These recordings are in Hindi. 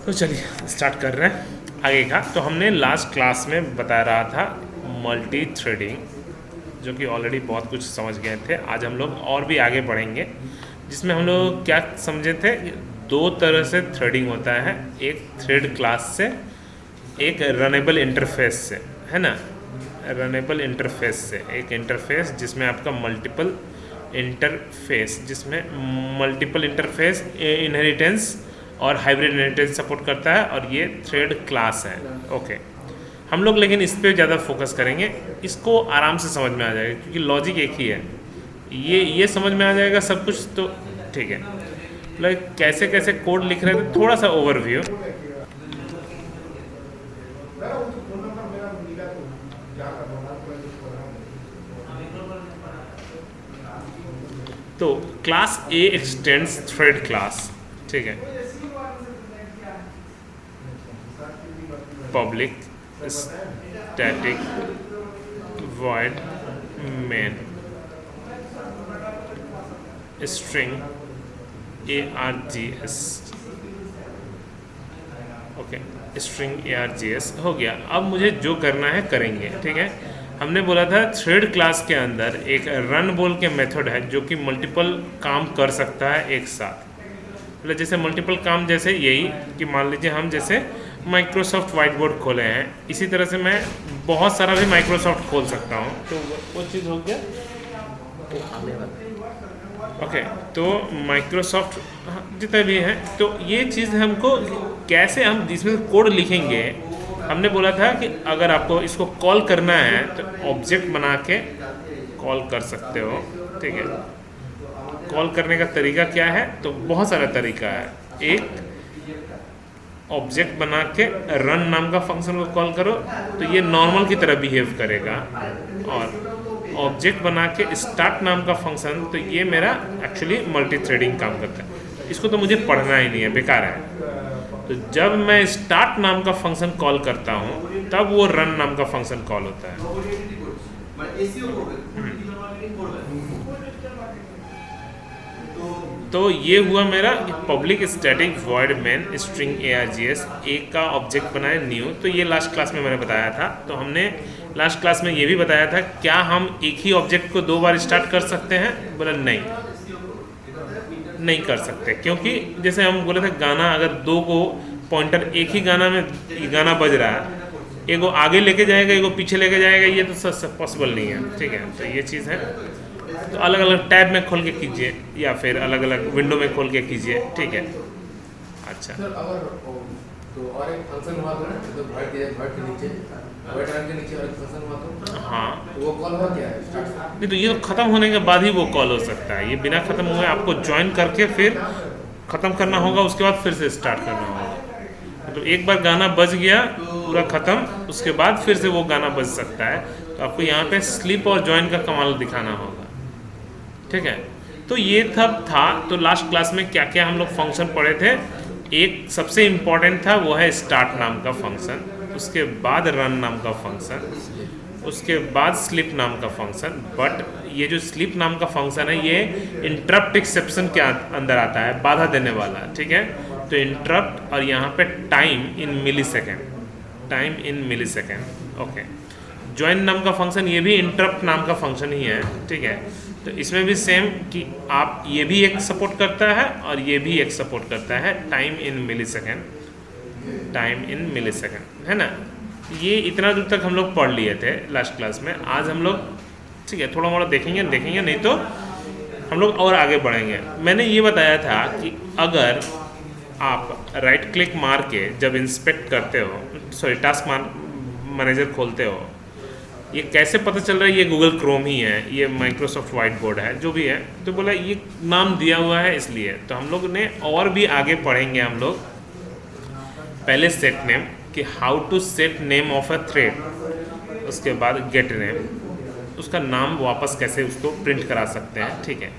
तो चलिए स्टार्ट कर रहे हैं आगे का। तो हमने लास्ट क्लास में बता रहा था मल्टी थ्रेडिंग, जो कि ऑलरेडी बहुत कुछ समझ गए थे। आज हम लोग और भी आगे बढ़ेंगे, जिसमें हम लोग क्या समझे थे, दो तरह से थ्रेडिंग होता है, एक थ्रेड क्लास से, एक रनेबल इंटरफेस से, है ना। रनेबल इंटरफेस से एक इंटरफेस जिसमें आपका मल्टीपल इंटरफेस, जिसमें मल्टीपल इंटरफेस इनहेरिटेंस और हाइब्रिड इनहेरिटेंस सपोर्ट करता है, और ये थ्रेड क्लास है। ओके, हम लोग लेकिन इस पे ज़्यादा फोकस करेंगे। इसको आराम से समझ में आ जाएगा क्योंकि लॉजिक एक ही है। ये समझ में आ जाएगा सब कुछ, तो ठीक है। मतलब कैसे कैसे कोड लिख रहे थे, थोड़ा सा ओवरव्यू। तो क्लास ए एक्सटेंड्स थ्रेड क्लास, ठीक है। Public static void main string args, okay, string args हो गया। अब मुझे जो करना है करेंगे, ठीक है। हमने बोला था थ्रेड क्लास के अंदर एक रन बोल के मेथड है जो कि मल्टीपल काम कर सकता है एक साथ। मतलब जैसे मल्टीपल काम, जैसे यही कि मान लीजिए हम जैसे माइक्रोसॉफ्ट वाइट बोर्ड खोले हैं, इसी तरह से मैं बहुत सारा भी माइक्रोसॉफ्ट खोल सकता हूँ। तो वो चीज़ हो गया। ओके, तो माइक्रोसॉफ्ट जितने भी हैं, तो ये चीज़ हमको कैसे हम इसमें कोड लिखेंगे। हमने बोला था कि अगर आपको इसको कॉल करना है तो ऑब्जेक्ट बना के कॉल कर सकते हो, ठीक है। कॉल करने का तरीका क्या है, तो बहुत सारा तरीका है। एक, ऑब्जेक्ट बना के रन नाम का फंक्शन को कॉल करो तो ये नॉर्मल की तरह बिहेव करेगा, और ऑब्जेक्ट बना के स्टार्ट नाम का फंक्शन, तो ये मेरा एक्चुअली मल्टी थ्रेडिंग काम करता है। इसको तो मुझे पढ़ना ही नहीं है, बेकार है। तो जब मैं स्टार्ट नाम का फंक्शन कॉल करता हूँ तब वो रन नाम का फंक्शन कॉल होता है। तो ये हुआ मेरा public static void main string args, एक का ऑब्जेक्ट बनाए न्यू। तो ये लास्ट क्लास में मैंने बताया था। तो हमने लास्ट क्लास में ये भी बताया था, क्या हम एक ही ऑब्जेक्ट को दो बार स्टार्ट कर सकते हैं। बोला नहीं कर सकते, क्योंकि जैसे हम बोले थे गाना, अगर दो को पॉइंटर एक ही गाना में गाना बज रहा है, एगो आगे लेके जाएगा एगो पीछे लेके जाएगा, ये तो पॉसिबल नहीं है, ठीक है। तो ये चीज़ है। तो अलग अलग टैब में खोल के कीजिए या फिर अलग अलग विंडो में खोल के कीजिए, ठीक है। अच्छा सर, अगर तो और एक फंक्शन हुआ था ना, तो भर के नीचे और एक फंक्शन हुआ तो हाँ, तो वो कॉल हुआ क्या है स्टार्ट? नहीं तो ये तो ख़त्म होने के बाद ही वो कॉल हो सकता है। ये बिना ख़त्म हुए आपको ज्वाइन करके फिर ख़त्म करना होगा, उसके बाद फिर से स्टार्ट करना होगा। तो एक बार गाना बज गया पूरा ख़त्म, उसके बाद फिर से वो गाना बज सकता है। तो आपको यहाँ पे स्लिप और ज्वाइन का कमाल दिखाना होगा, ठीक है। तो ये सब था। तो लास्ट क्लास में क्या क्या हम लोग फंक्शन पढ़े थे। एक सबसे इम्पॉर्टेंट था, वो है स्टार्ट नाम का फंक्शन, उसके बाद रन नाम का फंक्शन, उसके बाद स्लिप नाम का फंक्शन। बट ये जो स्लिप नाम का फंक्शन है, ये इंटरप्ट एक्सेप्शन के अंदर आता है, बाधा देने वाला, ठीक है। तो इंटरप्ट, और यहाँ पे time in millisecond, okay. Join नाम का फंक्शन, ये भी इंटरप्ट नाम का फंक्शन ही है, ठीक है। तो इसमें भी सेम कि आप ये भी एक सपोर्ट करता है और ये भी एक सपोर्ट करता है, टाइम इन मिली सेकेंड, है ना। ये इतना दूर तक हम लोग पढ़ लिए थे लास्ट क्लास में। आज हम लोग, ठीक है, थोड़ा मोड़ा देखेंगे, नहीं तो हम लोग और आगे बढ़ेंगे। मैंने ये बताया था कि अगर आप राइट क्लिक मार के जब इंस्पेक्ट करते हो, टास्क मैनेजर खोलते हो, ये कैसे पता चल रहा है ये गूगल क्रोम ही है, ये माइक्रोसॉफ्ट वाइट बोर्ड है, जो भी है। तो बोला ये नाम दिया हुआ है इसलिए। तो हम लोग ने और भी आगे पढ़ेंगे हम लोग। पहले सेट नेम, कि how to set name of a thread, उसके बाद गेट नेम, उसका नाम वापस कैसे उसको प्रिंट करा सकते हैं, ठीक है।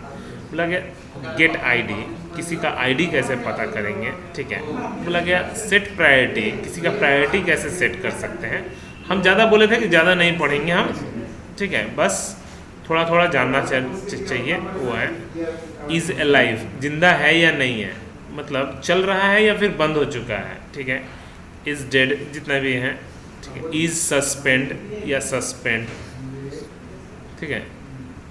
बोला गया गेट आईडी, किसी का आईडी कैसे पता करेंगे, ठीक है। बोला गया सेट प्रायोरिटी, किसी का प्रायोरिटी कैसे सेट कर सकते हैं। हम ज़्यादा बोले थे कि ज़्यादा नहीं पढ़ेंगे हम, ठीक है, बस थोड़ा थोड़ा जानना चाहिए। वो है इज़ अलाइव, जिंदा है या नहीं है, मतलब चल रहा है या फिर बंद हो चुका है, ठीक है। इज़ डेड जितना भी है, ठीक है। इज़ सस्पेंड या सस्पेंड, ठीक है।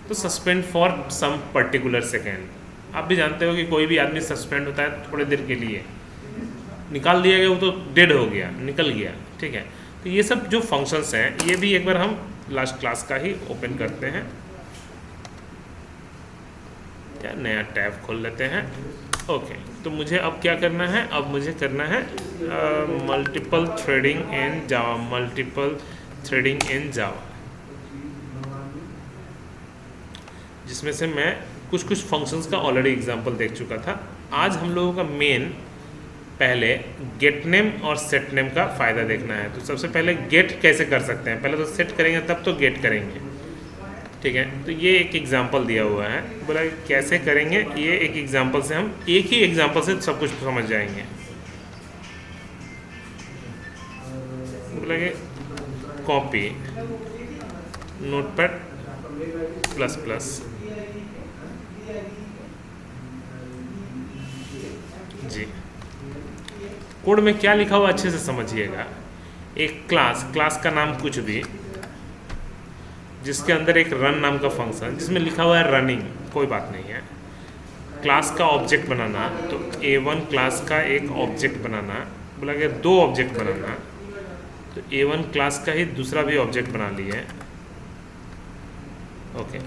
तो suspend for some particular second, आप भी जानते हो कि कोई भी आदमी सस्पेंड होता है थोड़ी देर के लिए, निकाल दिया गया वो तो डेड हो गया, निकल गया, ठीक है। तो ये सब जो फंक्शंस हैं ये भी एक बार हम लास्ट क्लास का ही ओपन करते हैं, क्या नया टैब खोल लेते हैं। ओके, तो मुझे अब क्या करना है, अब मुझे करना है मल्टीपल थ्रेडिंग इन जावा, मल्टीपल थ्रेडिंग इन जावा, जिसमें से मैं कुछ कुछ फंक्शंस का ऑलरेडी एग्जांपल देख चुका था। आज हम लोगों का मेन पहले गेट नेम और सेट नेम का फ़ायदा देखना है। तो सबसे पहले गेट कैसे कर सकते हैं, पहले तो सेट करेंगे तब तो गेट करेंगे, ठीक है। तो ये एक एग्जांपल दिया हुआ है, बोला कैसे करेंगे, ये एक एग्जांपल से हम एक ही एग्जांपल से सब कुछ समझ जाएंगे। बोला कि कॉपी नोटपैड प्लस प्लस, जी कोड में क्या लिखा हुआ अच्छे से समझिएगा। एक क्लास का नाम कुछ भी, जिसके अंदर एक रन नाम का फंक्शन जिसमें लिखा हुआ है रनिंग, कोई बात नहीं है। क्लास का ऑब्जेक्ट बनाना, तो A1 क्लास का एक ऑब्जेक्ट बनाना, बोला गया 2 ऑब्जेक्ट बनाना, तो A1 क्लास का ही दूसरा भी ऑब्जेक्ट बना लिए। ओके,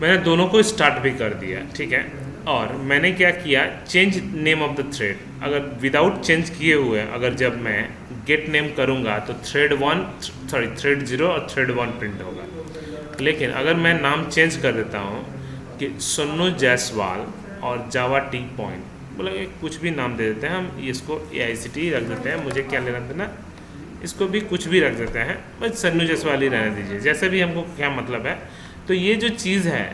मैंने दोनों को स्टार्ट भी कर दिया, ठीक है। और मैंने क्या किया, change name of the thread, अगर विदाउट चेंज किए हुए अगर जब मैं गेट नेम करूँगा तो थ्रेड 0 और थ्रेड 1 प्रिंट होगा। लेकिन अगर मैं नाम चेंज कर देता हूँ कि सन्नू जायसवाल और जावा टी पॉइंट, बोला कुछ भी नाम दे देते हैं हम, इसको AICT रख देते हैं, मुझे क्या लेना देना, इसको भी कुछ भी रख देते हैं, बस सन्नू जायसवाल ही रहने दीजिए, जैसे भी हमको क्या मतलब है। तो ये जो चीज़ है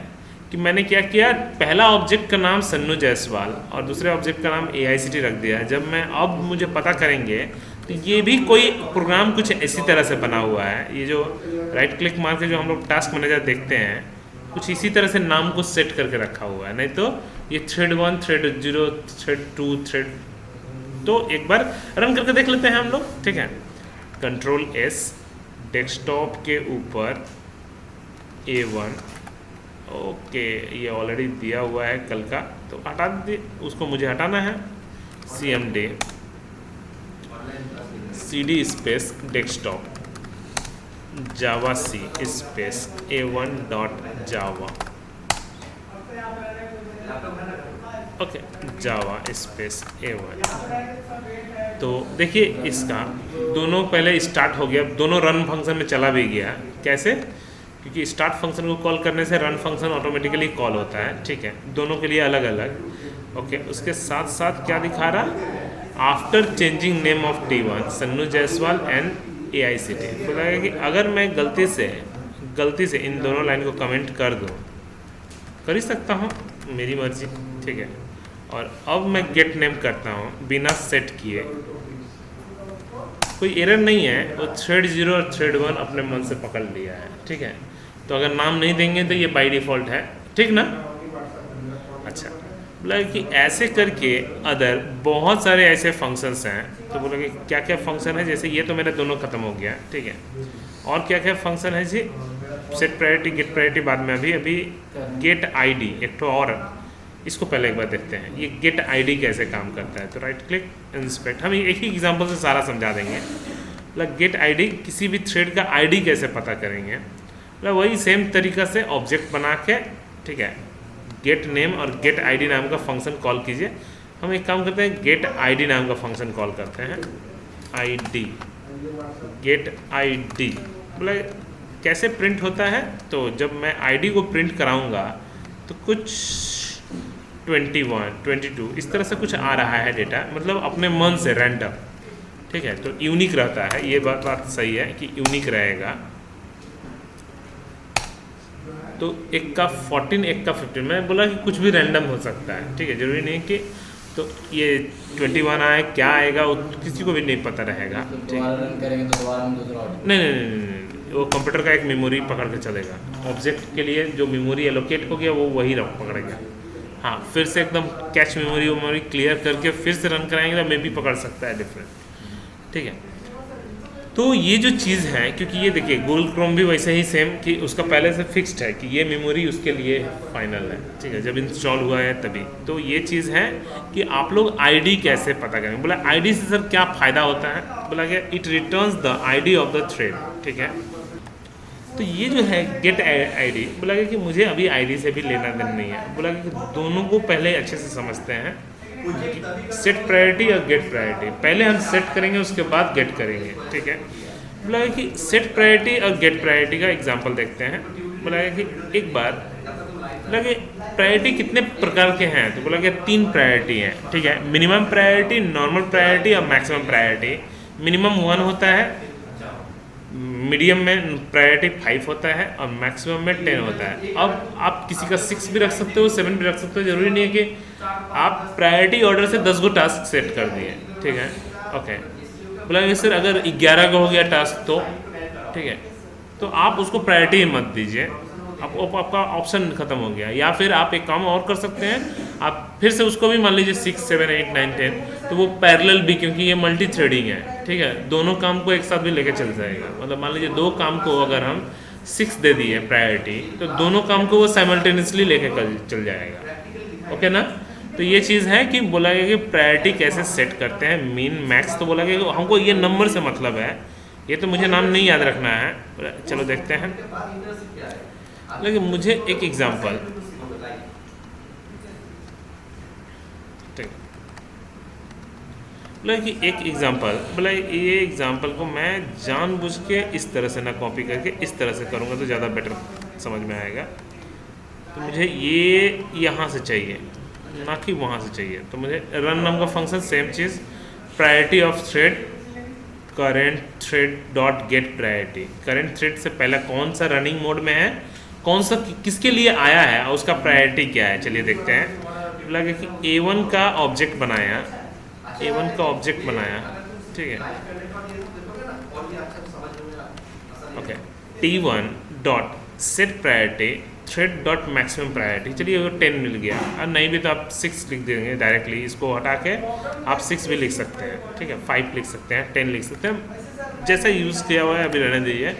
कि मैंने क्या किया, पहला ऑब्जेक्ट का नाम सन्नू जायसवाल और दूसरे ऑब्जेक्ट का नाम AICT रख दिया। जब मैं अब मुझे पता करेंगे तो ये भी कोई प्रोग्राम कुछ इसी तरह से बना हुआ है। ये जो राइट क्लिक मार के जो हम लोग टास्क मैनेजर देखते हैं, कुछ इसी तरह से नाम को सेट करके रखा हुआ है। नहीं तो ये थ्रेड 1, थ्रेड 0, थ्रेड 2, थ्रेड, तो एक बार रन करके देख लेते हैं हम लोग, ठीक है। Ctrl+S, डेस्कटॉप के ऊपर A1, ओके, ये ऑलरेडी दिया हुआ है कल का, तो हटा दीजिए, उसको मुझे हटाना है। CMD CD स्पेस डेस्कटॉप जावा C space A1.java, okay, Java space A1। तो देखिए इसका दोनों पहले स्टार्ट हो गया, दोनों रन फंक्शन में चला भी गया। कैसे, क्योंकि स्टार्ट फंक्शन को कॉल करने से रन फंक्शन ऑटोमेटिकली कॉल होता है, ठीक है, दोनों के लिए अलग अलग। ओके, उसके साथ साथ क्या दिखा रहा, after changing name of T1 Sannu Jaiswal and AICT, बोला कि अगर मैं गलती से इन दोनों लाइन को कमेंट कर दूँ, कर ही सकता हूँ, मेरी मर्जी, ठीक है। और अब मैं गेट नेम करता हूँ बिना सेट किए, कोई एरर नहीं है, वो थ्रेड 0 और थ्रेड 1 अपने मन से पकड़ लिया है, ठीक है। तो अगर नाम नहीं देंगे तो ये बाय डिफ़ॉल्ट है, ठीक ना। अच्छा, बोला कि ऐसे करके अदर बहुत सारे ऐसे फंक्शंस हैं। तो बोला कि क्या क्या फंक्शन है, जैसे ये तो मेरे दोनों ख़त्म हो गया, ठीक है। और क्या क्या फंक्शन है जी, सेट प्रायोरिटी, गेट प्रायोरिटी बाद में, अभी गेट ID एक तो, और इसको पहले एक बार देखते हैं ये गेट ID कैसे काम करता है। तो राइट क्लिक इंस्पेक्ट, हम एक ही एग्जांपल से सारा समझा देंगे। मतलब गेट ID, किसी भी थ्रेड का ID कैसे पता करेंगे, मतलब वही सेम तरीका से ऑब्जेक्ट बना के, ठीक है, गेट नेम और गेट ID नाम का फंक्शन कॉल कीजिए। हम एक काम करते हैं, गेट ID नाम का फंक्शन कॉल करते हैं, ID, गेट ID। मतलब कैसे प्रिंट होता है, तो जब मैं ID को प्रिंट कराऊंगा तो कुछ 21, 22 इस तरह से कुछ आ रहा है डेटा, मतलब अपने मन से रैंडम, ठीक है। तो यूनिक रहता है, ये बात सही है कि यूनिक रहेगा। तो एक का 14, एक का 15, मैं बोला कि कुछ भी रैंडम हो सकता है, ठीक है, जरूरी नहीं कि तो ये 21 आए, क्या आएगा वो किसी को भी नहीं पता रहेगा, ठीक है। रन करेंगे तो दोबारा हम दूसरा नहीं, वो कंप्यूटर का एक मेमोरी पकड़ के चलेगा। ऑब्जेक्ट के लिए जो मेमोरी एलोकेट हो गया वो वही पकड़ेगा, हाँ फिर से एकदम कैच मेमोरी वेमोरी क्लियर करके फिर से रन कराएंगे तो मे भी पकड़ सकता है डिफरेंट, ठीक है। तो ये जो चीज़ है, क्योंकि ये देखिए गूगल क्रोम भी वैसे ही सेम कि उसका पहले से फिक्स्ड है कि ये मेमोरी उसके लिए फाइनल है, ठीक है, जब इंस्टॉल हुआ है तभी। तो ये चीज़ है कि आप लोग आईडी कैसे पता करेंगे। बोला आईडी से सर क्या फ़ायदा होता है, बोला कि it returns the ID of the thread, ठीक है। तो ये जो है गेट आईडी, बोला कि मुझे अभी आईडी से भी लेना देना नहीं है। बोला कि दोनों को पहले अच्छे से समझते हैं, सेट प्रायोरिटी और गेट प्रायोरिटी। पहले हम सेट करेंगे उसके बाद गेट करेंगे, ठीक है। बोला कि सेट प्रायोरिटी और गेट प्रायोरिटी का एग्जांपल देखते हैं। बोला कि एक बार बोला कि प्रायोरिटी कितने प्रकार के हैं, तो बोला कि 3 प्रायोरिटी हैं, ठीक है। मिनिमम प्रायोरिटी, नॉर्मल प्रायोरिटी और मैक्सिमम प्रायोरिटी। मिनिमम 1 होता है, मीडियम में प्रायोरिटी 5 होता है और मैक्सिमम में 10 होता है। अब आप किसी का 6 भी रख सकते हो, 7 भी रख सकते हो, ज़रूरी नहीं है कि आप प्रायोरिटी ऑर्डर से 10 गो टास्क सेट कर दिए, ठीक है, ओके। बोला कि सर अगर 11 का हो गया टास्क तो ठीक है, तो आप उसको प्रायोरिटी मत दीजिए, आपका ऑप्शन ख़त्म हो गया। या फिर आप एक काम और कर सकते हैं, आप फिर से उसको भी मान लीजिए 6, 7, 8, 9, 10, तो वो पैरेलल भी, क्योंकि ये मल्टी थ्रेडिंग है, ठीक है, दोनों काम को एक साथ भी लेके चल जाएगा। मतलब मान लीजिए 2 काम को अगर हम 6 दे दिए प्रायोरिटी, तो दोनों काम को वो साइमल्टेनियसली लेके चल जाएगा, ओके ना। तो ये चीज़ है कि बोला गया कि प्रायोरिटी कैसे सेट करते हैं, मीन मैक्स। तो बोला गया कि हमको ये नंबर से मतलब है, ये तो मुझे नाम नहीं याद रखना है, चलो देखते हैं। लेकिन मुझे एक एग्जांपल, ठीक, बोला कि एक एग्जांपल, बोला ये एग्जांपल को मैं जानबूझ के इस तरह से ना कॉपी करके इस तरह से करूँगा तो ज़्यादा बेटर समझ में आएगा। तो मुझे ये यहाँ से चाहिए, ना कि वहाँ से चाहिए। तो मुझे रन नाम का function, same cheese, priority of thread, current thread dot gate priority. Current thread से पहला कौन सा रनिंग मोड में है, कौन सा किसके लिए आया है और उसका प्रायोरिटी क्या है, चलिए देखते हैं। लगे कि A1 का ऑब्जेक्ट बनाया, A1 का ऑब्जेक्ट बनाया, ठीक है, okay. T1 dot set priority thread dot maximum priority, चलिए वो 10 मिल गया, और नहीं भी तो आप 6 लिख देंगे डायरेक्टली, इसको हटा के आप 6 भी लिख सकते हैं, ठीक है, 5 लिख सकते हैं, 10 लिख सकते हैं, जैसा यूज़ किया हुआ है अभी रहने दीजिए,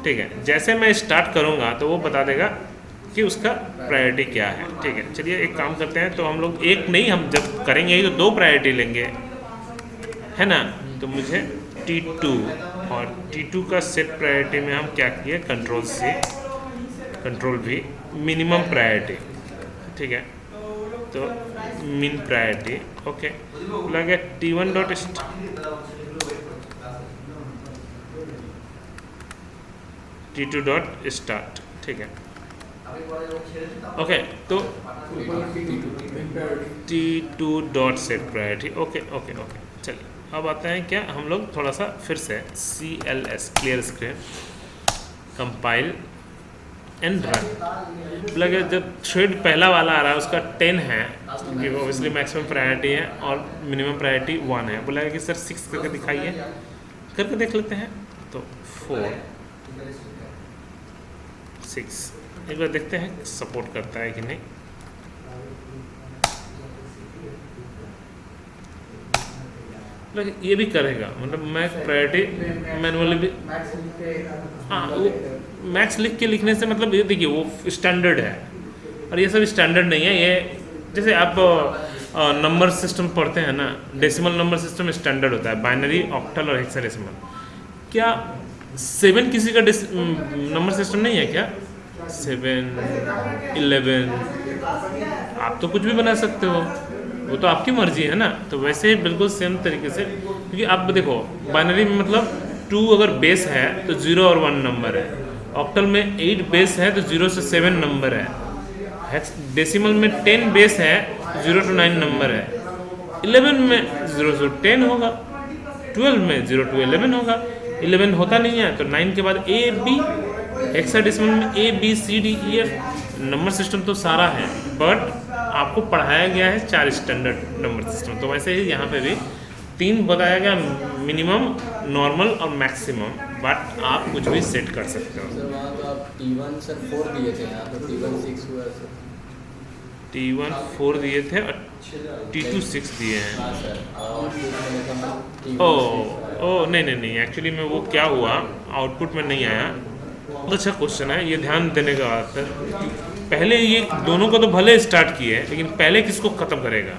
ठीक है। जैसे मैं स्टार्ट करूँगा तो वो बता देगा कि उसका प्रायोरिटी क्या है, ठीक है। चलिए एक काम करते हैं, तो हम लोग एक नहीं, हम जब करेंगे ही तो 2 प्रायोरिटी लेंगे, है ना। तो मुझे T2 और T2 का सेट प्रायोरिटी में हम क्या किए, Ctrl+C Ctrl+V, मिनिमम प्रायोरिटी, ठीक है, तो मिन प्रायोरिटी, ओके। लगे T1 dot T2 dot start, ठीक है, ओके। तो T2 dot set priority, okay okay okay. चलिए अब आते हैं क्या, हम लोग थोड़ा सा फिर से CLS clear screen, compile and run. लगे जब थ्रेड पहला वाला आ रहा है उसका 10 है, क्योंकि ऑब्वियसली मैक्सिमम प्रायोरिटी है और मिनिमम प्रायोरिटी 1 है। बोला कि सर 6 करके दिखाइए, करके देख लेते हैं। तो 4, 6 एक बार देखते हैं सपोर्ट करता है कि नहीं। ये भी करेगा, मतलब मैं प्रायोरिटी मैनुअली भी, हाँ वो मैक्स लिख के लिखने से मतलब ये देखिए वो स्टैंडर्ड है, और ये सब स्टैंडर्ड नहीं है। ये जैसे आप नंबर सिस्टम पढ़ते हैं ना, डेसिमल नंबर सिस्टम स्टैंडर्ड होता है, बाइनरी, ऑक्टल और हेक्साडेसिमल। क्या 7 किसी का नंबर सिस्टम नहीं है क्या? 7, 11, आप तो कुछ भी बना सकते हो, वो तो आपकी मर्जी है ना। तो वैसे ही बिल्कुल सेम तरीके से, क्योंकि आप देखो बाइनरी में मतलब 2 अगर बेस है तो 0 और 1 नंबर है, ऑक्टल में 8 बेस है तो 0 से 7 नंबर है, डेसिमल में 10 बेस है 0 to 9 नंबर है, 11 में 0 से 10 होगा, 12 में 0 to 11 होगा, 11 होता नहीं है तो 9 के बाद A B, हेक्साडेसिमल में A B C D E F number system तो सारा है, बट आपको पढ़ाया गया है 4 स्टैंडर्ड नंबर सिस्टम। तो वैसे ही यहाँ पे भी 3 बताया गया, मिनिमम, नॉर्मल और मैक्सिमम, बट आप कुछ भी सेट कर सकते हो। सर वहाँ तो आप T1 सर 4 दिए थे, यहाँ तो T1 6 हुआ सर। T1 4 दिए थे और T2 6 दिए हैं। हाँ सर, आउटपुट में लिखा था T1 ओ नहीं नहीं नहीं, एक्चुअली में वो क्या हुआ, आउटपुट में नहीं आया। बहुत अच्छा क्वेश्चन है, ये ध्यान देने का बात है। पहले ये दोनों को तो भले स्टार्ट किए, लेकिन पहले किसको ख़त्म करेगा?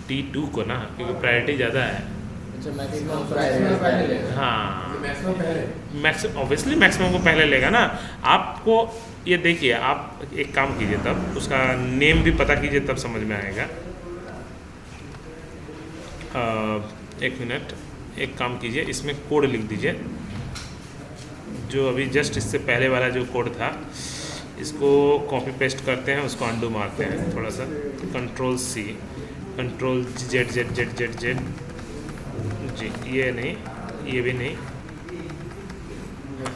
T2 को ना, क्योंकि प्रायोरिटी ज़्यादा है। अच्छा, मैक्सिमम पहले लेगा। हाँ, मैक्सिमम पहले, ऑब्वियसली मैक्सिमम को पहले लेगा ना। आपको ये देखिए, आप एक काम कीजिए, तब उसका नेम भी पता कीजिए, तब समझ में आएगा। एक मिनट, एक काम कीजिए, इसमें कोड लिख दीजिए, जो अभी जस्ट इससे पहले वाला जो कोड था, इसको कॉपी पेस्ट करते हैं, उसको अंडू मारते हैं थोड़ा सा, Ctrl+C, Ctrl+Z जी, ये नहीं, ये भी नहीं,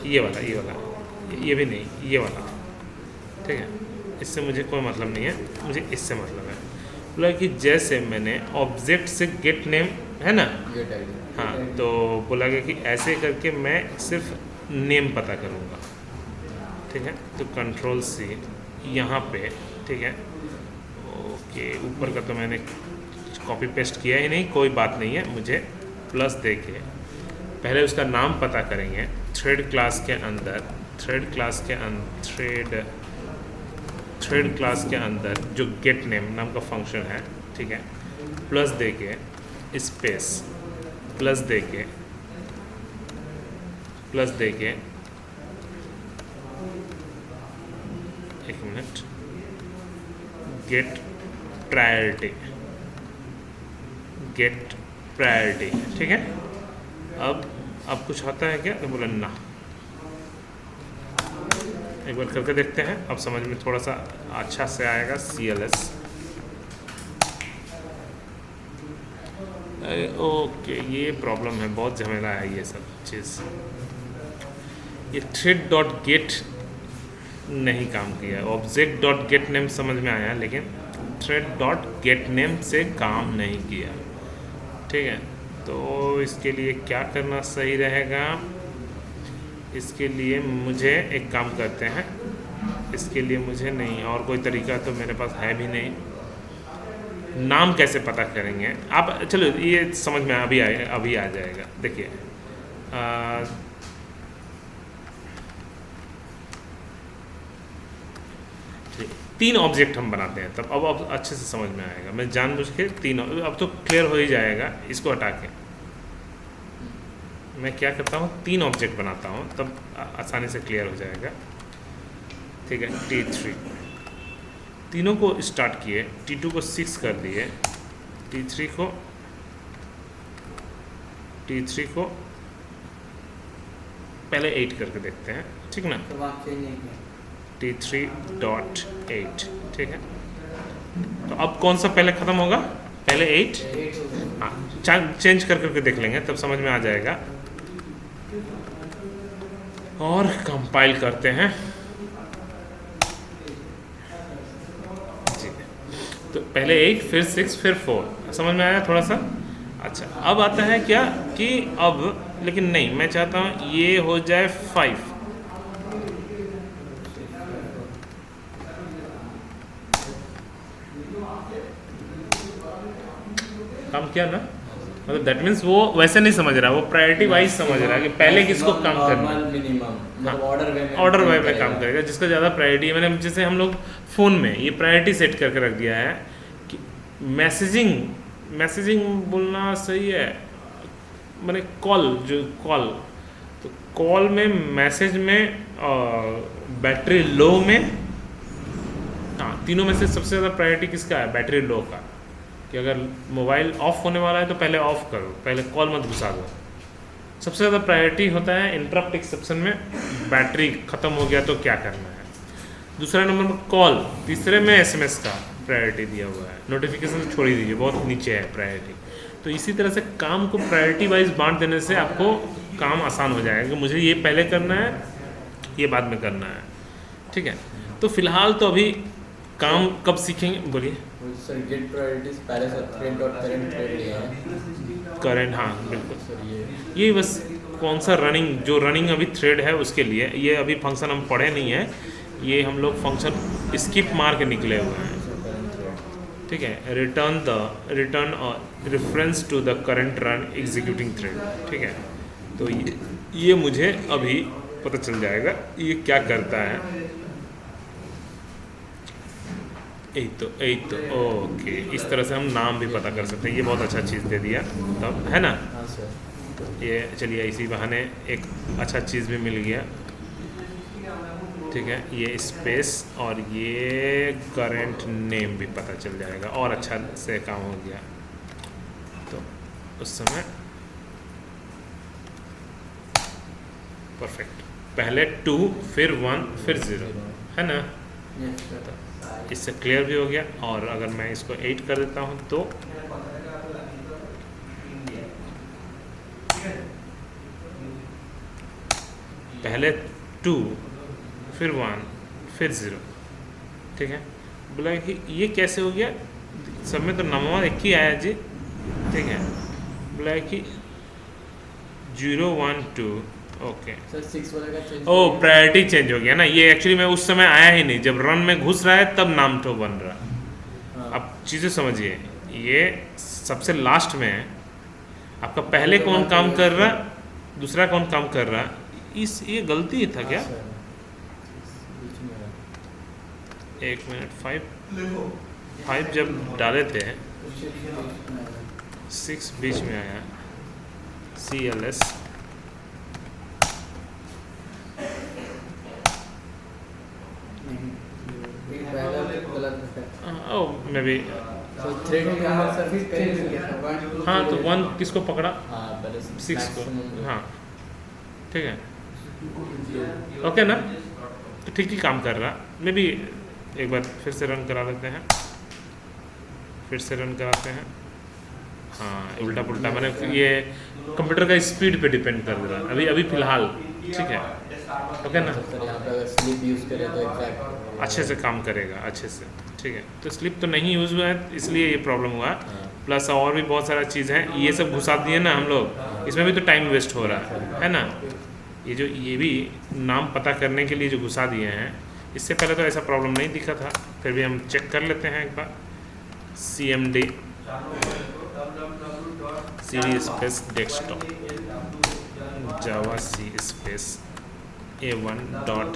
ये वाला, ये भी नहीं, ये वाला, ठीक है। इससे मुझे कोई मतलब नहीं है, मुझे इससे मतलब है। बोला कि जैसे मैंने ऑब्जेक्ट से गेट नेम है ना, गेट आईडी, हाँ, तो बोला गया कि ऐसे करके मैं सिर्फ नेम पता करूँगा, ठीक है। तो Ctrl+C यहाँ पे, ठीक है, ओके। ऊपर का तो मैंने कॉपी पेस्ट किया ही नहीं, कोई बात नहीं है। मुझे प्लस दे के पहले उसका नाम पता करेंगे। थ्रेड क्लास के अंदर, थ्रेड क्लास के अंदर जो गेट नेम नाम का फंक्शन है, ठीक है, प्लस दे के स्पेस, प्लस दे के एक मिनट, गेट प्रायोरिटी, ठीक है। अब कुछ आता है क्या? तो बोला ना, एक बार करके देखते हैं, अब समझ में थोड़ा सा अच्छा से आएगा। CLS, ओके, ये प्रॉब्लम है, बहुत झमेला है ये सब चीज़। ये thread.get नहीं काम किया, object.getName समझ में आया, लेकिन thread.getName से काम नहीं किया, ठीक है। तो इसके लिए क्या करना सही रहेगा? इसके लिए मुझे एक काम करते हैं, इसके लिए मुझे नहीं, और कोई तरीका तो मेरे पास है भी नहीं। नाम कैसे पता करेंगे आप? चलो, ये समझ में अभी आ जाएगा। देखिए, तीन ऑब्जेक्ट हम बनाते हैं, तब अब अच्छे से समझ में आएगा। मैं जानबूझ के तीन, अब तो क्लियर हो ही जाएगा। इसको हटा के मैं क्या करता हूँ, तीन ऑब्जेक्ट बनाता हूँ, तब आसानी से क्लियर हो जाएगा, ठीक है। T3, तीनों को स्टार्ट किए, T2 को 6 कर दिए, T3 को पहले 8 करके देखते हैं, ठीक ना। T3.8, ठीक है। तो अब कौन सा पहले ख़त्म होगा? पहले 8, हाँ, चेंज करके देख लेंगे, तब समझ में आ जाएगा। और कंपाइल करते हैं जी। तो पहले 8, फिर 6, फिर 4, समझ में आया थोड़ा सा? अच्छा, अब आता है क्या कि अब, लेकिन नहीं, मैं चाहता हूँ ये हो जाए 5। काम किया ना, मतलब दैट मीन्स वो वैसे नहीं समझ रहा, वो प्रायोरिटी वाइज समझ रहा है कि पहले किसको काम करना है। मिनिमम ऑर्डर वे में काम करेगा, जिसका ज़्यादा प्रायोरिटी है। मैंने जैसे हम लोग फ़ोन में ये प्रायोरिटी सेट करके रख दिया है कि मैसेजिंग बोलना सही है, मैंने कॉल, तो कॉल में, मैसेज में, बैटरी लो में, हाँ, तीनों में से सबसे ज़्यादा प्रायोरिटी किसका है? बैटरी लो का। कि अगर मोबाइल ऑफ होने वाला है तो पहले ऑफ करो, पहले कॉल मत घुसा दो। सबसे ज़्यादा प्रायोरिटी होता है इंटरप्ट एक्सेप्शन में, बैटरी ख़त्म हो गया तो क्या करना है। दूसरा नंबर में कॉल, तीसरे में SMS का प्रायोरिटी दिया हुआ है। नोटिफिकेशन छोड़ ही दीजिए, बहुत नीचे है प्रायोरिटी। तो इसी तरह से काम को प्रायोरिटी वाइज बांट देने से आपको काम आसान हो जाएगा कि मुझे ये पहले करना है, ये बाद में करना है, ठीक है। तो फिलहाल तो अभी काम कब सीखेंगे? बोलिए सर। गेट प्रायोरिटीज पहले से thread.current थ्रेड लिए हैं, करेंट, हाँ बिल्कुल सर। ये बस कौन सा रनिंग, जो रनिंग अभी थ्रेड है उसके लिए, ये अभी फंक्शन हम पढ़े नहीं है, ये हम लोग फंक्शन स्किप मार के निकले हुए हैं, ठीक है। Return reference to the current run executing thread, ठीक है। तो ये मुझे अभी पता चल जाएगा ये क्या करता है। यही तो ओके, इस तरह से हम नाम भी पता कर सकते हैं। ये बहुत अच्छा चीज़ दे दिया तब, है ना। हाँ सर। ये चलिए इसी बहाने एक अच्छा चीज़ भी मिल गया, ठीक है। ये स्पेस और ये करंट नेम भी पता चल जाएगा और अच्छा से काम हो गया। तो उस समय परफेक्ट, पहले 2 फिर 1 फिर 0, है ना। इससे क्लियर भी हो गया। और अगर मैं इसको 8 कर देता हूँ तो पहले 2 फिर 1 फिर 0, ठीक है। बोला कि ये कैसे हो गया, सब में तो नंबर एक ही आया जी, ठीक है। बोला कि 0 1 2 ओके। सर 6 वाला का चेंज, ओ प्रायोरिटी चेंज हो गया ना। ये एक्चुअली मैं उस समय आया ही नहीं, जब रन में घुस रहा है तब नाम तो बन रहा। हाँ। अब चीज़ें समझिए, ये सबसे लास्ट में है। आपका पहले कौन काम कर रहा, दूसरा कौन काम कर रहा, इस ये गलती था क्या। हाँ, सर। बीच में है। 1 मिनट 5 जब डाले थे 6 बीच में आया, CLS पहला गलत है। ओ मे बी, तो थ्रेड नंबर सर फिर चेंज हो गया था 1 2। हाँ तो 1 किसको पकड़ा, हाँ पहले 6 को, maximum। हाँ ठीक है, ओके ना। तो ठीक ही काम कर रहा। मे बी एक बार फिर से रन करा लेते हैं, फिर से रन कराते हैं। हाँ उल्टा पुल्टा, मैंने ये कंप्यूटर का स्पीड पे डिपेंड कर रहा है अभी फ़िलहाल, ठीक है, ओके ना। सर यहाँ पे अगर स्लिप यूज़ करें तो एग्जैक्ट अच्छे से काम करेगा, अच्छे से, ठीक है। तो स्लिप तो नहीं यूज़ हुआ है इसलिए ये प्रॉब्लम हुआ। प्लस और भी बहुत सारा चीज़ है, ये सब घुसा दिए ना हम लोग, इसमें भी तो टाइम वेस्ट हो रहा है ना। ये भी नाम पता करने के लिए जो घुसा दिए हैं, इससे पहले तो ऐसा प्रॉब्लम नहीं दिखा था। फिर भी हम चेक कर लेते हैं एक बार। CMD CD स्पेस डेस्कटॉप जावा C space A1 dot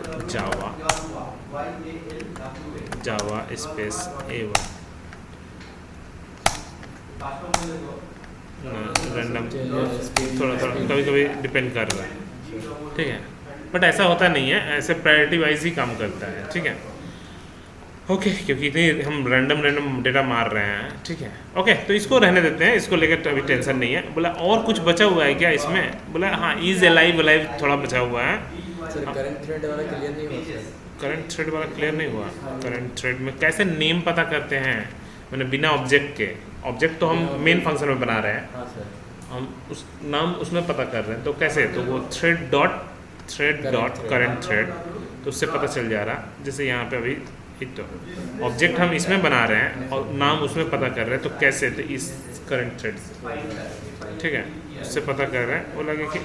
Java space A1 random, थोड़ा कभी कभी डिपेंड कर रहा है, ठीक है। बट ऐसा होता नहीं है, ऐसे प्रायोरिटी वाइज ही काम करता है, ठीक है, ओके। क्योंकि इतनी हम रैंडम डेटा मार रहे हैं, ठीक है, ओके। तो इसको रहने देते हैं, इसको लेकर अभी टेंशन नहीं है। बोला और कुछ बचा हुआ है क्या इसमें, बोला हाँ इज अलाइव थोड़ा बचा हुआ है। सर करंट थ्रेड वाला क्लियर नहीं हुआ सर। करंट थ्रेड वाला क्लियर नहीं हुआ। करंट थ्रेड में कैसे नेम पता करते हैं, मैंने बिना ऑब्जेक्ट के, ऑब्जेक्ट तो हम मेन फंक्शन में बना रहे हैं, हाँ सर। हम उस नाम उसमें पता कर रहे हैं, तो कैसे, तो वो थ्रेड डॉट करंट थ्रेड, तो उससे पता चल जा रहा। जैसे यहाँ पे अभी एक तो ऑब्जेक्ट हम इसमें बना रहे हैं और नाम उसमें पता कर रहे हैं, तो कैसे, तो इस करंट थ्रेड से, ठीक है, उससे पता कर रहे हैं। वो लगे कि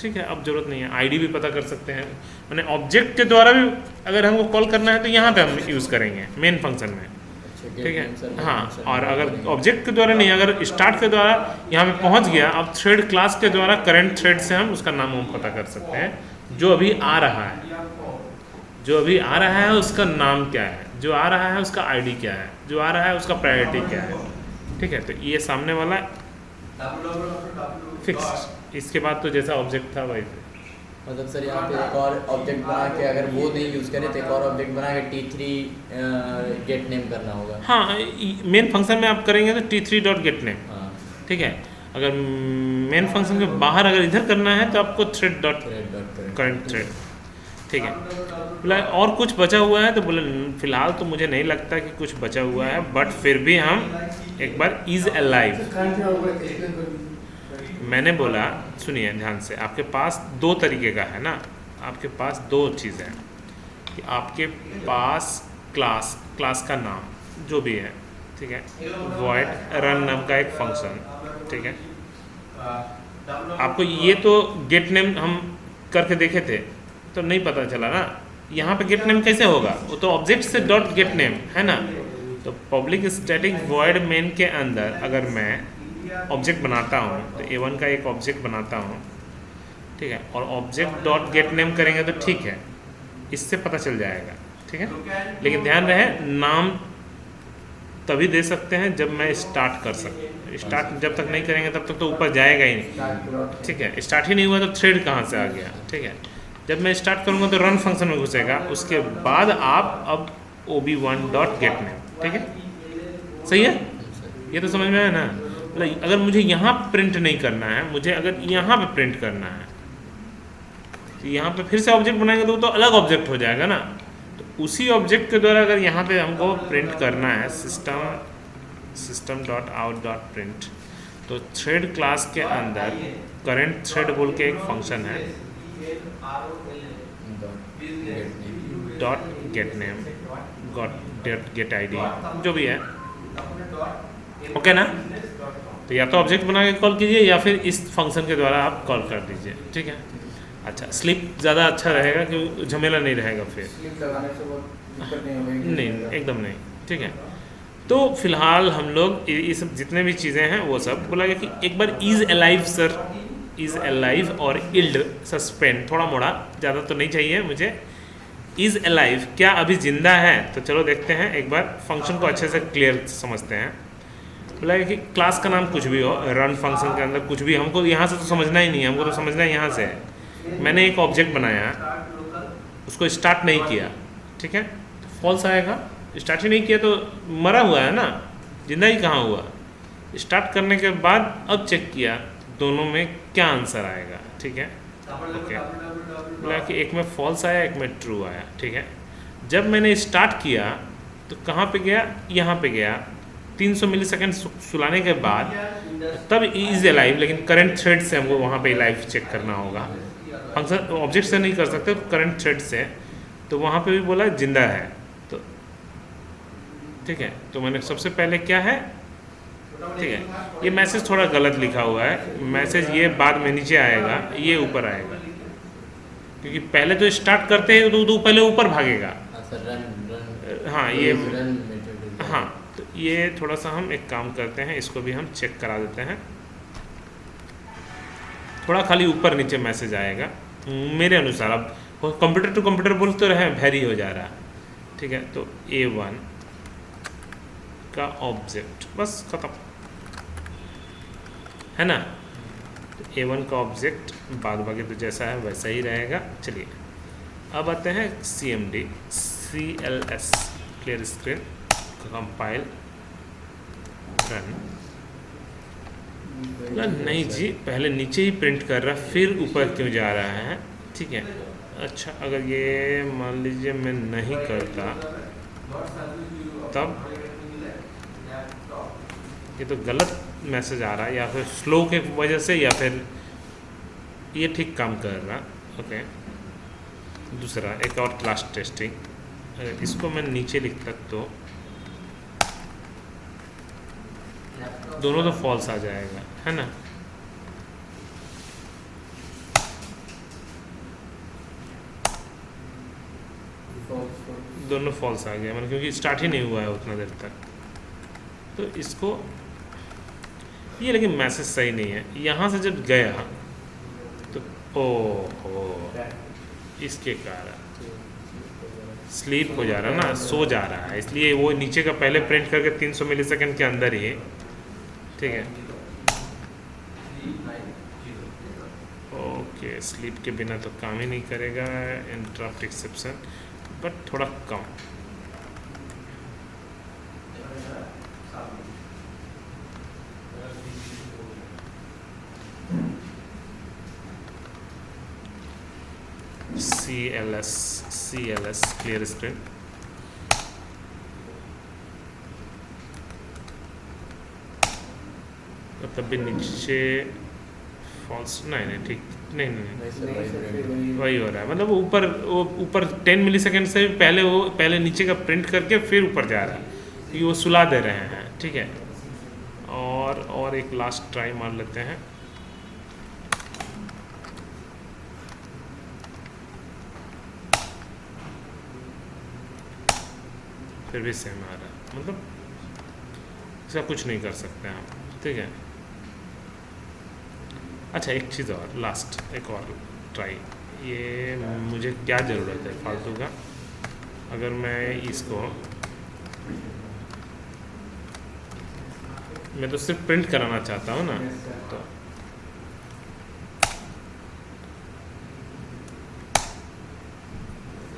ठीक है अब ज़रूरत नहीं है, आईडी भी पता कर सकते हैं, मैंने ऑब्जेक्ट के द्वारा भी अगर हमको कॉल करना है तो यहाँ पे हम यूज़ करेंगे मेन फंक्शन में, ठीक है। हाँ, और अगर ऑब्जेक्ट के द्वारा नहीं, अगर स्टार्ट के द्वारा यहाँ पे पहुँच गया, अब थ्रेड क्लास के द्वारा करंट थ्रेड से हम उसका नाम हम पता कर सकते हैं, जो अभी आ रहा है, जो अभी आ रहा है उसका नाम क्या है, जो आ रहा है उसका आईडी क्या है, जो आ रहा है उसका प्रायोरिटी क्या है, ठीक है। तो ये सामने वाला फिक्स, इसके बाद तो जैसा ऑब्जेक्ट था वही। मतलब सर यहाँ पे एक और ऑब्जेक्ट बना के, अगर वो नहीं यूज़ करे तो एक और ऑब्जेक्ट बना के T3 गेट नेम करना होगा। हाँ, मेन फंक्शन में आप करेंगे तो T3 डॉट गेट नेम, हाँ ठीक है। अगर मेन फंक्शन के बाहर अगर इधर करना है तो आपको थ्रेड डॉट करंट थ्रेड, ठीक है। बोला और कुछ बचा हुआ है, तो बोले फिलहाल तो मुझे नहीं लगता कि कुछ बचा हुआ है, बट फिर भी हम एक बार इज अलाइव। मैंने बोला सुनिए ध्यान से, आपके पास दो तरीके का है ना, आपके पास दो चीज़ है कि आपके पास क्लास का नाम जो भी है, ठीक है, वॉइड रन नाम का एक फंक्शन, ठीक है। आपको ये तो गेट नेम हम करके देखे थे तो नहीं पता चला ना, यहाँ पे गेट नेम कैसे होगा? वो तो ऑब्जेक्ट से डॉट गेट नेम है ना। तो पब्लिक स्टैटिक वॉइड मेन के अंदर अगर मैं ऑब्जेक्ट बनाता हूँ तो A1 का एक ऑब्जेक्ट बनाता हूँ, ठीक है, और ऑब्जेक्ट डॉट गेट नेम करेंगे तो ठीक है, इससे पता चल जाएगा, ठीक है। लेकिन ध्यान रहे नाम तभी दे सकते हैं जब मैं स्टार्ट कर सकूँ। स्टार्ट जब तक नहीं करेंगे तब तक तो ऊपर जाएगा ही नहीं, ठीक है। स्टार्ट ही नहीं हुआ तो थ्रेड कहाँ से आ गया, ठीक है। जब मैं स्टार्ट करूँगा तो रन फंक्शन में घुसेगा, उसके बाद आप अब OB1 डॉट गेट नेम, ठीक है, सही है। ये तो समझ में आया ना। मतलब अगर मुझे यहाँ प्रिंट नहीं करना है, मुझे अगर यहाँ पे प्रिंट करना है तो यहाँ पे फिर से ऑब्जेक्ट बनाएंगे तो वो तो अलग ऑब्जेक्ट हो जाएगा ना। तो उसी ऑब्जेक्ट के द्वारा अगर यहाँ पे हमको प्रिंट करना है system dot out dot print, तो थ्रेड क्लास के अंदर करंट थ्रेड बोल के एक फंक्शन है dot gate name dot gate ID जो भी है, ओके ना। तो या तो ऑब्जेक्ट बना के कॉल कीजिए या फिर इस फंक्शन के द्वारा आप कॉल कर दीजिए, ठीक है। अच्छा, स्लिप ज़्यादा अच्छा रहेगा क्योंकि झमेला नहीं रहेगा फिर। स्लिप लगाने से बहुत दिक्कत नहीं होगी। नहीं, एकदम नहीं, ठीक है। तो फिलहाल हम लोग ये सब जितने भी चीज़ें हैं वो सब बोला गया कि एक बार is alive sir, is alive और इल्ड सस्पेंड थोड़ा मोड़ा, ज़्यादा तो नहीं चाहिए मुझे। इज़ अलाइव क्या अभी जिंदा है? तो चलो देखते हैं, एक बार फंक्शन को अच्छे से क्लियर समझते हैं। बोला कि क्लास का नाम कुछ भी हो, रन फंक्शन के अंदर कुछ भी, हमको यहाँ से तो समझना ही नहीं है, हमको तो समझना है यहाँ से। मैंने एक ऑब्जेक्ट बनाया, उसको स्टार्ट नहीं किया, ठीक है, तो फॉल्स आएगा। स्टार्ट ही नहीं किया तो मरा हुआ है ना, जिंदा ही कहाँ हुआ। स्टार्ट करने के बाद अब चेक किया दोनों में क्या आंसर आएगा, ठीक है, ओके। बोला कि एक में फॉल्स आया, एक में ट्रू आया, ठीक है। जब मैंने स्टार्ट किया तो कहाँ पे गया? यहाँ पे गया। 300 मिलीसेकंड सुलाने के बाद तब इज अलाइव, लेकिन करंट थ्रेड से हमको वहाँ पे लाइव चेक करना होगा। फंक्शन ऑब्जेक्ट से नहीं कर सकते, तो करंट थ्रेड से, तो वहाँ पे भी बोला जिंदा है, तो ठीक है। तो मैंने सबसे पहले क्या है, ठीक है, ये मैसेज थोड़ा गलत लिखा हुआ है, मैसेज ये बाद में नीचे आएगा, ये ऊपर आएगा, क्योंकि पहले तो स्टार्ट करते हैं तो पहले ऊपर भागेगा। हाँ ये हाँ, तो ये थोड़ा सा हम एक काम करते हैं, इसको भी हम चेक करा देते हैं। थोड़ा खाली ऊपर नीचे मैसेज आएगा मेरे अनुसार। अब कंप्यूटर टू कंप्यूटर बोल तो रहे, वेरी हो जा रहा, ठीक है। तो A1 का ऑब्जेक्ट बस खत्म, है ना। तो A1 का ऑब्जेक्ट बाद बाकी तो जैसा है वैसा ही रहेगा। चलिए अब आते हैं CMD CLS clear screen, compile, run. नहीं जी, पहले नीचे ही प्रिंट कर रहा, फिर ऊपर क्यों जा रहा है, ठीक है। अच्छा, अगर ये मान लीजिए मैं नहीं करता तब ये तो गलत मैसेज आ रहा है, या फिर स्लो के वजह से, या फिर ये ठीक काम कर रहा, ओके। दूसरा एक और क्लास टेस्टिंग, अगर इसको मैं नीचे लिखता तो दोनों तो फॉल्स आ जाएगा, है ना। दोनों फॉल्स आ गया, मतलब क्योंकि स्टार्ट ही नहीं हुआ है उतना देर तक। तो इसको ये, लेकिन मैसेज सही नहीं है। यहाँ से जब गया तो ओहो, इसके कारण स्लीप हो जा रहा ना, सो जा रहा है, इसलिए वो नीचे का पहले प्रिंट करके 300 मिलीसेकंड के अंदर ही, ठीक है, ओके। स्लीप के बिना तो काम ही नहीं करेगा, इंटरप्ट एक्सेप्शन, बट थोड़ा कम। CLS क्लियर स्क्रीन, तब भी नीचे फॉल्स, नहीं ठीक, नहीं वही हो रहा है। मतलब ऊपर 10 मिलीसेकंड से पहले वो पहले नीचे का प्रिंट करके फिर ऊपर जा रहा है, क्योंकि वो सुला दे रहे हैं, ठीक है। और एक लास्ट ट्राई मार लेते हैं। फिर भी सेम आ रहा है, मतलब इसका कुछ नहीं कर सकते हम, ठीक है। अच्छा एक चीज़ और, लास्ट एक और ट्राई, ये मुझे क्या ज़रूरत है फालतू का, अगर मैं इसको, मैं तो सिर्फ प्रिंट कराना चाहता हूँ ना, तो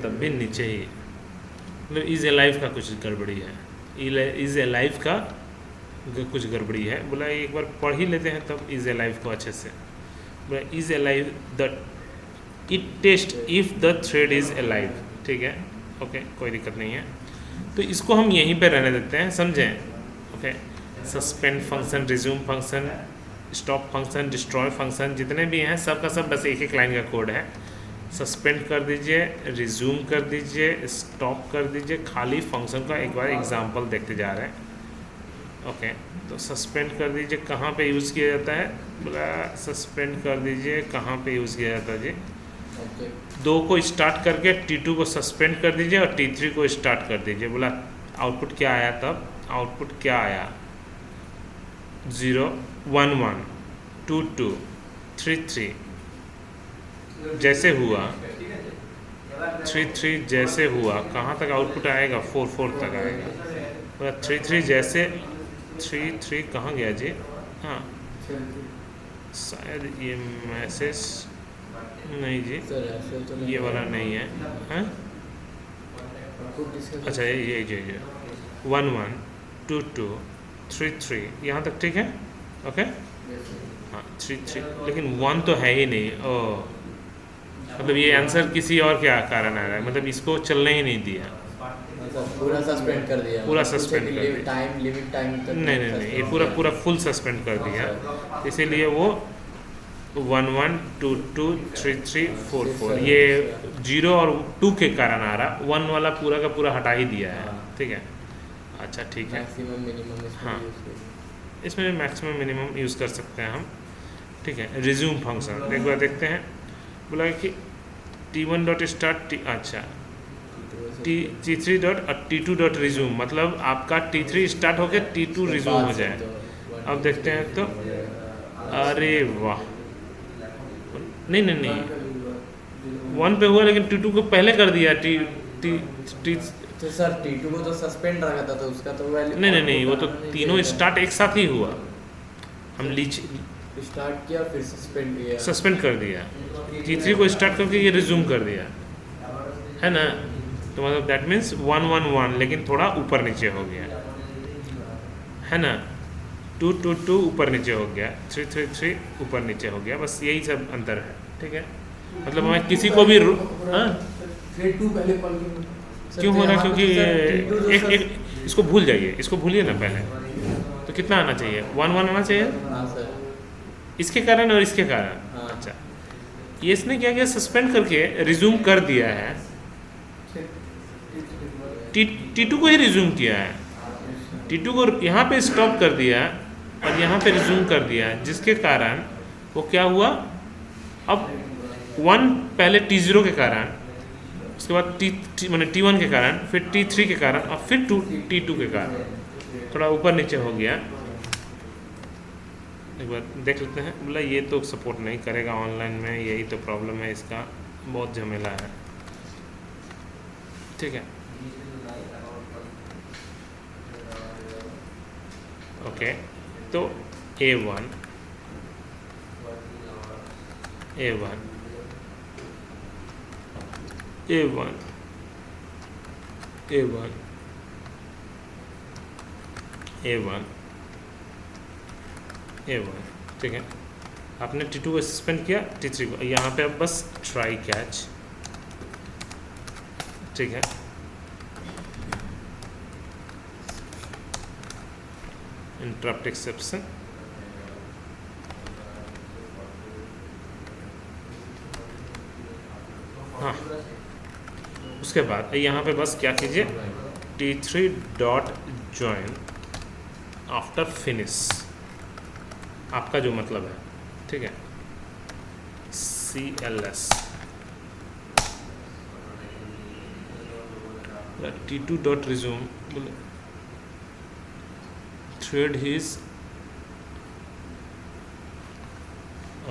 तब भी नीचे ही, मतलब इज़ ए लाइफ का कुछ गड़बड़ी है, इज़ ए लाइफ का कुछ गड़बड़ी है। बोला एक बार पढ़ ही लेते हैं तब इज़ ए लाइफ को अच्छे से। बोला is a life the it taste if the thread is a life, ठीक है, ओके, कोई दिक्कत नहीं है। तो इसको हम यहीं पे रहने देते हैं, समझें, okay. Suspend function, resume function, stop function, destroy function, जितने भी हैं सब का सब बस एक एक लाइन का कोड है। सस्पेंड कर दीजिए, रिज्यूम कर दीजिए, स्टॉप कर दीजिए, खाली फंक्शन का एक बार एग्जांपल देखते जा रहे हैं, ओके। तो सस्पेंड कर दीजिए, कहाँ पे यूज़ किया जाता है, बोला सस्पेंड कर दीजिए, कहाँ पे यूज़ किया जाता है जी, दो को स्टार्ट करके T2 को सस्पेंड कर दीजिए और T3 को स्टार्ट कर दीजिए। बोला आउटपुट क्या आया, तब आउटपुट क्या आया, 0 1 1 2 2 3 3 जैसे हुआ, 3 3 जैसे हुआ, कहाँ तक आउटपुट आएगा, 4 4 तक आएगा। बोला 3 3 जैसे, 3 3 कहाँ गया जी, हाँ शायद ये मैसेज नहीं जी, सर ऐसे तो नहीं ये वाला नहीं है, हैं? अच्छा ये 1 1 2 2 3 3 यहाँ तक ठीक है, ओके। हाँ 3 3, लेकिन 1 तो है ही नहीं, ओह, मतलब ये आंसर किसी और क्या कारण आ रहा है, मतलब इसको चलने ही नहीं दिया, पूरा सस्पेंड कर दिया, पूरा सस्पेंड कर दिया, टाइम लिमिट टाइम तक नहीं, ये पूरा फुल सस्पेंड कर दिया, इसीलिए वो 1 1 2 2 3 3 4 4 ये 0 और 2 के कारण आ रहा, 1 वाला पूरा का पूरा हटा ही दिया है, ठीक है। अच्छा ठीक है, मैक्सिमम मिनिमम हाँ इसमें मैक्सिमम मिनिमम यूज़ कर सकते हैं हम, ठीक है। रिज्यूम फंक्शन एक बार देखते हैं, बोला कि T1 डॉट स्टार्ट, अच्छा T3 dot T2 dot resume, मतलब आपका T3 स्टार्ट होकर T2 रिज्यूम हो जाए। अब देखते हैं तो, अरे वाह, नहीं 1 पे हुआ लेकिन T2 को पहले कर दिया, तो सर T2 को तो सस्पेंड रखा था, तो उसका तो वैल्यू नहीं वो तो तीनों स्टार्ट एक साथ ही हुआ, हम स्टार्ट किया फिर सस्पेंड किया, सस्पेंड कर दिया, T3 को स्टार्ट करके ये रिज्यूम कर दिया, है ना। तो मतलब दैट मीन्स 1 1 1 लेकिन थोड़ा ऊपर नीचे हो गया, है ना। 2 2 2 ऊपर नीचे हो गया, 3 3 3 ऊपर नीचे हो गया, बस यही सब अंतर है, ठीक है। मतलब हमें किसी को भी हाँ क्यों हो रहा है, क्योंकि एक इसको भूल जाइए, इसको भूलिए ना पहले, तो कितना आना चाहिए, 1 1 आना चाहिए, हाँ सर, इसके कारण और इसके कारण, हाँ। अच्छा ये इसने क्या किया, सस्पेंड करके रिज्यूम कर दिया है, T2 को ही रिज्यूम किया है, T2 को यहाँ पे स्टॉप कर दिया और यहाँ पे रिज्यूम कर दिया, जिसके कारण वो क्या हुआ, अब 1 पहले T0 के कारण, उसके बाद माने T1 के कारण, फिर T3 के कारण और फिर T2 के कारण थोड़ा ऊपर नीचे हो गया। एक बार देख लेते हैं, बोला ये तो सपोर्ट नहीं करेगा ऑनलाइन में, यही तो प्रॉब्लम है इसका, बहुत झमेला है, ठीक है। ओके तो A1 A1 A1 A1 A1 A1, ठीक है। आपने T2 को सस्पेंड किया, T3 को, यहाँ पे अब बस ट्राई कैच, ठीक है। इंटरप्ट एक्सेप्शन, हाँ उसके बाद यहाँ पे बस क्या कीजिए, T3 dot join after finish, आपका जो मतलब है, ठीक है, CLS T2 dot resume बोले thread his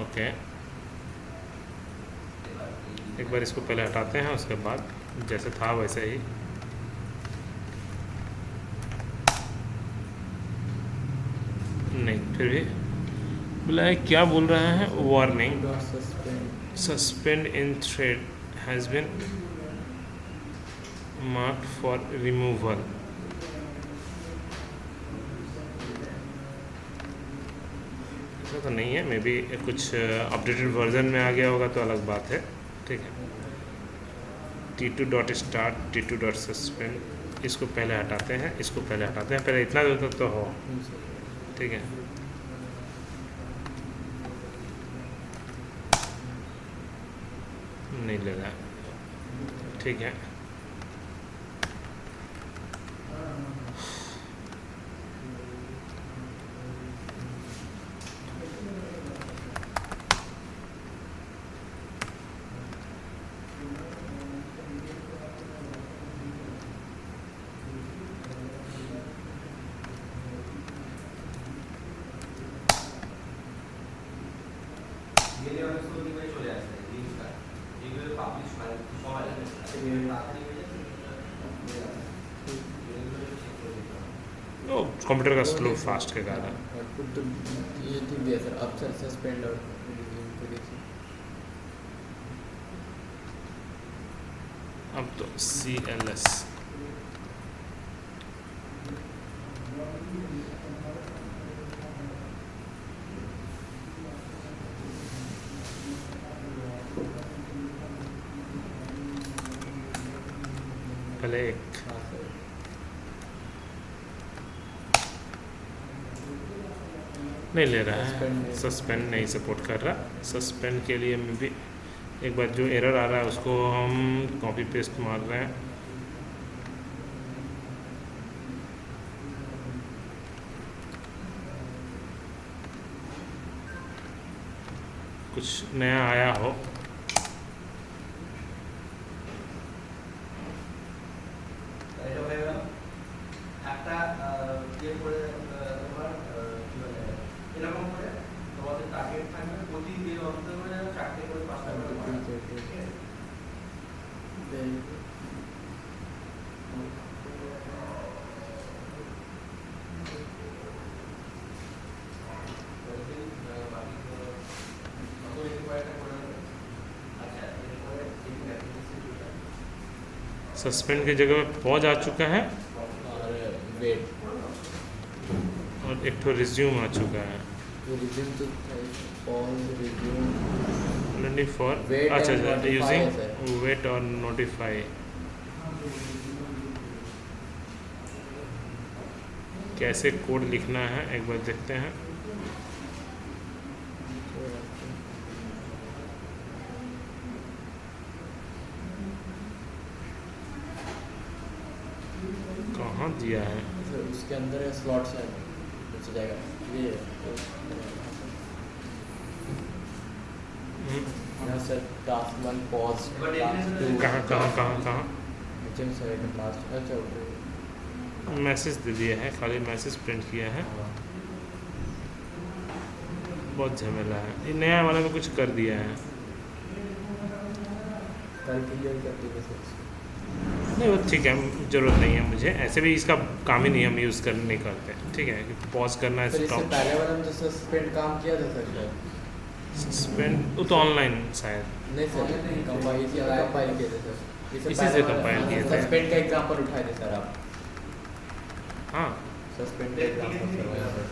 ओके एक बार इसको पहले हटाते हैं, उसके बाद जैसे था वैसे ही नहीं, फिर भी बोला है क्या बोल रहा है, warning suspend in thread has been marked for removal. ऐसा तो नहीं है, मे बी कुछ अपडेटेड वर्जन में आ गया होगा तो अलग बात है। ठीक है, T2 dot start T2 dot suspend, इसको पहले हटाते हैं, इसको पहले हटाते हैं, पहले इतना दूर तक तो हो। ठीक है, नहीं ले रहा, ठीक है। कंप्यूटर का स्लो फास्ट के कारण ये ठीक दिया सर, अब सर सस्पेंड और resume को देखिए। अब तो CLS पहले एक हाँ सर, नहीं ले रहा है, Suspend सस्पेंड नहीं सपोर्ट कर रहा। सस्पेंड के लिए में भी एक बार जो एरर आ रहा है उसको हम कॉपी पेस्ट मार रहे हैं। कुछ नया आया हो सस्पेंड की जगह पे पॉज आ चुका है और वेट, और एक तो रिज्यूम आ चुका है रिज्यूम तो pause resume only for Wait अच्छा and notify है यूजिंग sir। वेट और नोटिफाई। कैसे कोड लिखना है एक बार देखते हैं। कहाँ दिया है, सर उसके अंदर स्लॉट से बच जाएगा ये यहाँ सर टास्क 1 पॉज, टास्क 2 कहाँ कहाँ कहाँ कहाँ नीचे में सर एकदम लास्ट, अच्छा मैसेज दे दिया है, खाली मैसेज प्रिंट किया है। बहुत झमेला है, ये नया वाला में कुछ कर दिया है। कल क्लियर कर देंगे सर इसको। नहीं वो ठीक है, ज़रूरत नहीं है मुझे, ऐसे भी इसका काम ही नहीं हम यूज़ कर नहीं करते। ठीक है, पॉज करना है, सर इससे स्टॉप, पहले वाला में जो सस्पेंड काम किया था सर शायद, सस्पेंड वो तो ऑनलाइन शायद नहीं सर कंपाइल किए थे सर, इसी से compile किए थे। सस्पेंड का एग्जांपल उठाए थे सर आप, हाँ सस्पेंड का एग्जांपल सर वहाँ पर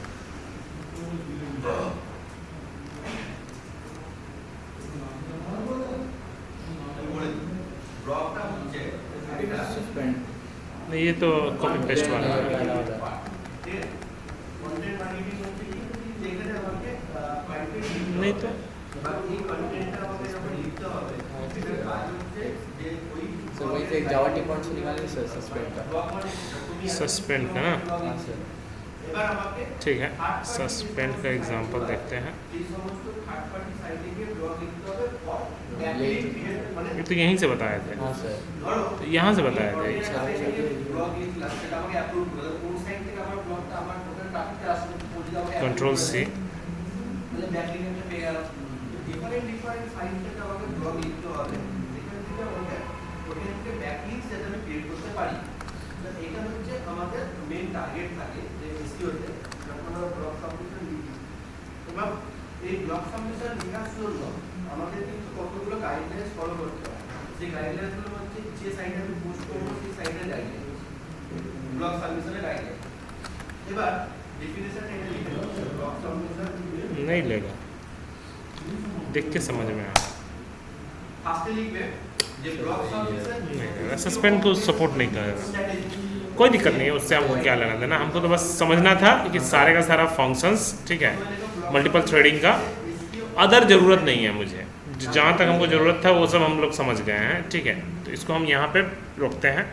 सस्पेंड नहीं, ये तो कॉपी पेस्ट वाला है। पहला वाला नहीं तो सर वही से जावा टी पॉइंट से निकालेंगे सर सस्पेंड का। सस्पेंड का ना, हाँ सर এবার আমাকে ठीक है, सस्पेंड का एग्जांपल देखते हैं। এই সমস্ত থার্ড পার্টি সাইটে গিয়ে ব্লক লিখতে হবে ফর ব্যাকলিংক পিরিয়ড মানে ये तो यहीं से बताए थे, हाँ सर। ধরো यहाँ से बताए थे। ব্লক লিখলাম সেটা আমাকে অ্যাপ্রুভ করে কোন সাইট থেকে আমার ব্লকটা আমার টোটাল ট্রাফিকটা আসলে পৌঁছে যাবে कंट्रोल सी, তাহলে ব্যাকলিংকটা পেয়ে গেলাম ডিফারেন্ট সাইট থেকে আমাকে ব্লক লিখতে হবে এখান থেকে আমাকে ওখান থেকে ব্যাকলিংক যাতে আমি ক্রিয়েট করতে পারি তো এটা হচ্ছে আমাদের মেইন টার্গেট থাকে যে এসইওতে যখন আমরা ব্লক সাবমিশন লিখি এবং এই ব্লক সাবমিশন লেখার জন্য আমাদের কিন্তু কতগুলো গাইডলাইন্স ফলো করতে হয় সেই গাইডলাইন্সগুলো হচ্ছে যে সাইটে আমি পোস্ট করবো সেই সাইটের গাইডলাইন ব্লক সাবমিশনের গাইডলাইন এবার ডেফিনেশন এটা লিখে দাও ব্লক সাবমিশন नहीं लेगा, देख के समझ में आया। ফার্স্টে লিখবে যে ব্লক সাবমিশন नहीं लेगा, सस्पेंड को सपोर्ट नहीं करेगा, कोई दिक्कत नहीं है उससे, हमको क्या लेना देना, हमको तो बस समझना था कि सारे का सारा फंक्शंस ठीक है, मल्टीपल थ्रेडिंग का अदर ज़रूरत नहीं है मुझे, जहाँ तक हमको ज़रूरत था वो सब हम लोग समझ गए हैं, ठीक है। तो इसको हम यहाँ पे रोकते हैं।